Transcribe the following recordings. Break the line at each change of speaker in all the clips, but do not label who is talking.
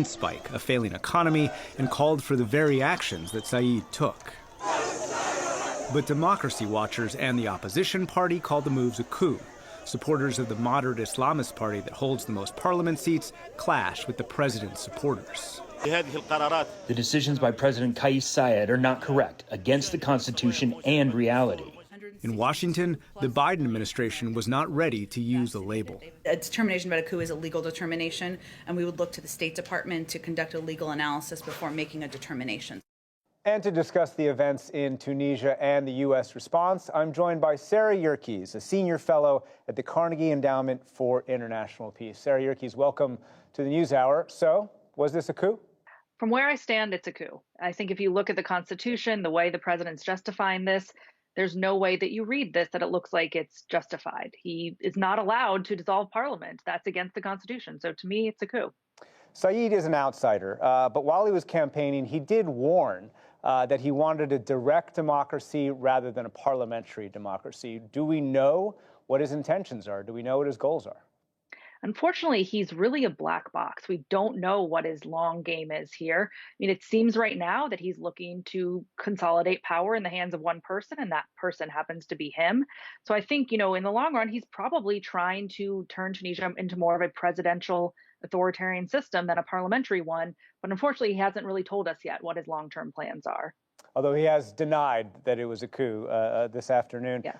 spike, a failing economy, and called for the very actions that Saeed took. But democracy watchers and the opposition party called the moves a coup. Supporters of the moderate Islamist party that holds the most parliament seats clash with the president's supporters.
The decisions by President Kais Saied are not correct, against the Constitution and reality.
In Washington, the Biden administration was not ready to use the label.
A determination about a coup is a legal determination, and we would look to the State Department to conduct a legal analysis before making a determination.
And to discuss the events in Tunisia and the U.S. response, I'm joined by Sarah Yerkes, a senior fellow at the Carnegie Endowment for International Peace. Sarah Yerkes, welcome to the NewsHour. So, was this a coup?
From where I stand, it's a coup. I think if you look at the Constitution, the way the president's justifying this, there's no way that you read this that it looks like it's justified. He is not allowed to dissolve parliament. That's against the Constitution. So to me, it's a coup.
Saeed is an outsider, but while he was campaigning, he did warn that he wanted a direct democracy rather than a parliamentary democracy. Do we know what his intentions are? Do we know what his goals are?
Unfortunately, he's really a black box. We don't know what his long game is here. I mean, it seems right now that he's looking to consolidate power in the hands of one person, and that person happens to be him. So I think, in the long run, he's probably trying to turn Tunisia into more of a presidential authoritarian system than a parliamentary one. But unfortunately, he hasn't really told us yet what his long-term plans are.
Although he has denied that it was a coup this afternoon.
Yes.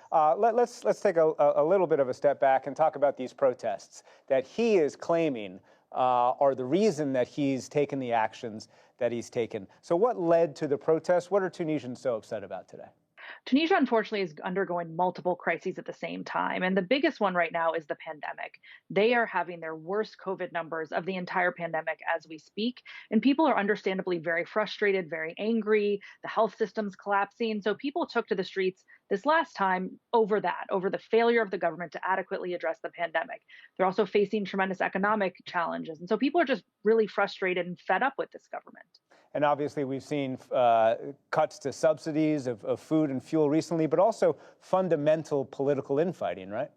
Let's take a little bit of a step back and talk about these protests that he is claiming are the reason that he's taken the actions that he's taken. So what led to the protests? What are Tunisians so upset about today?
Tunisia, unfortunately, is undergoing multiple crises at the same time. And the biggest one right now is the pandemic. They are having their worst COVID numbers of the entire pandemic as we speak. And people are understandably very frustrated, very angry. The health system's collapsing. So people took to the streets this last time over the failure of the government to adequately address the pandemic. They're also facing tremendous economic challenges. And so people are just really frustrated and fed up with this government.
And obviously, we've seen cuts to subsidies of food and fuel recently, but also fundamental political infighting, right?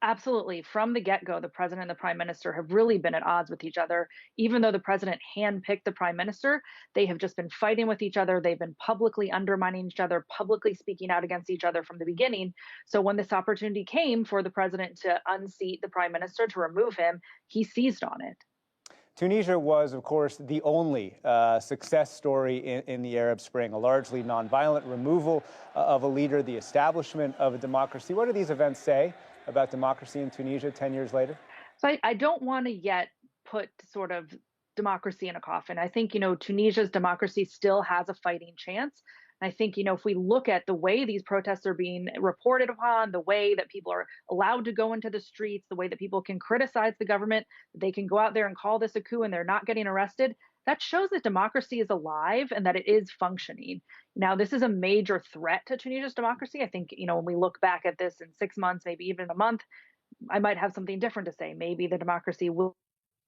Absolutely. From the get-go, the president and the prime minister have really been at odds with each other. Even though the president handpicked the prime minister, they have just been fighting with each other. They've been publicly undermining each other, publicly speaking out against each other from the beginning. So when this opportunity came for the president to unseat the prime minister, to remove him, he seized on it.
Tunisia was, of course, the only success story in the Arab Spring, a largely nonviolent removal of a leader, the establishment of a democracy. What do these events say about democracy in Tunisia 10 years later?
So I don't want to yet put sort of democracy in a coffin. I think, Tunisia's democracy still has a fighting chance. And I think, if we look at the way these protests are being reported upon, the way that people are allowed to go into the streets, the way that people can criticize the government, they can go out there and call this a coup and they're not getting arrested, that shows that democracy is alive and that it is functioning. Now, this is a major threat to Tunisia's democracy. I think, when we look back at this in 6 months, maybe even a month, I might have something different to say. Maybe the democracy will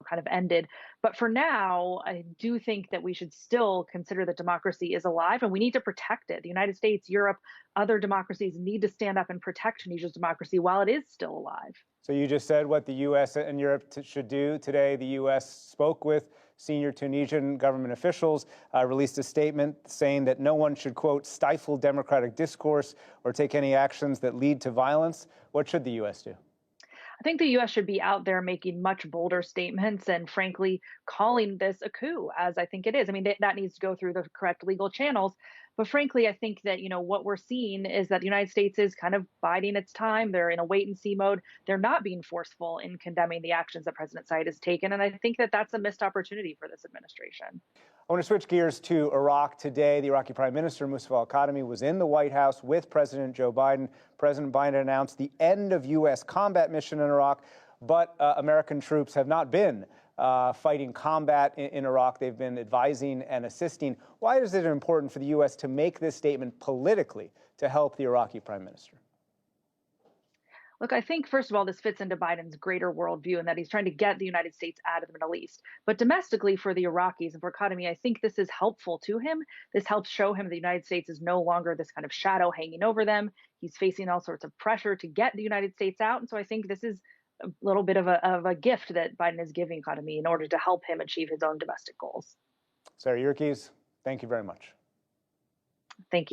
kind of ended. But for now, I do think that we should still consider that democracy is alive and we need to protect it. The United States, Europe, other democracies need to stand up and protect Tunisia's democracy while it is still alive.
So you just said what the U.S. and Europe should do. Today, the U.S. spoke with senior Tunisian government officials, released a statement saying that no one should, quote, stifle democratic discourse or take any actions that lead to violence. What should the U.S. do?
I think the U.S. should be out there making much bolder statements and, frankly, calling this a coup, as I think it is. I mean, that needs to go through the correct legal channels. But frankly, I think that, what we're seeing is that the United States is kind of biding its time. They're in a wait and see mode. They're not being forceful in condemning the actions that President Saeed has taken. And I think that that's a missed opportunity for this administration.
I want to switch gears to Iraq today. The Iraqi Prime Minister, Mustafa al-Kadhimi, was in the White House with President Joe Biden. President Biden announced the end of U.S. combat mission in Iraq, but American troops have not been fighting combat in Iraq. They've been advising and assisting. Why is it important for the U.S. to make this statement politically to help the Iraqi Prime Minister?
Look, I think, first of all, this fits into Biden's greater worldview and that he's trying to get the United States out of the Middle East. But domestically, for the Iraqis and for Kadhimi, I think this is helpful to him. This helps show him the United States is no longer this kind of shadow hanging over them. He's facing all sorts of pressure to get the United States out. And so I think this is little bit of a gift that Biden is giving Khatami in order to help him achieve his own domestic goals.
Sarah Yerkes, thank you very much.
Thank you.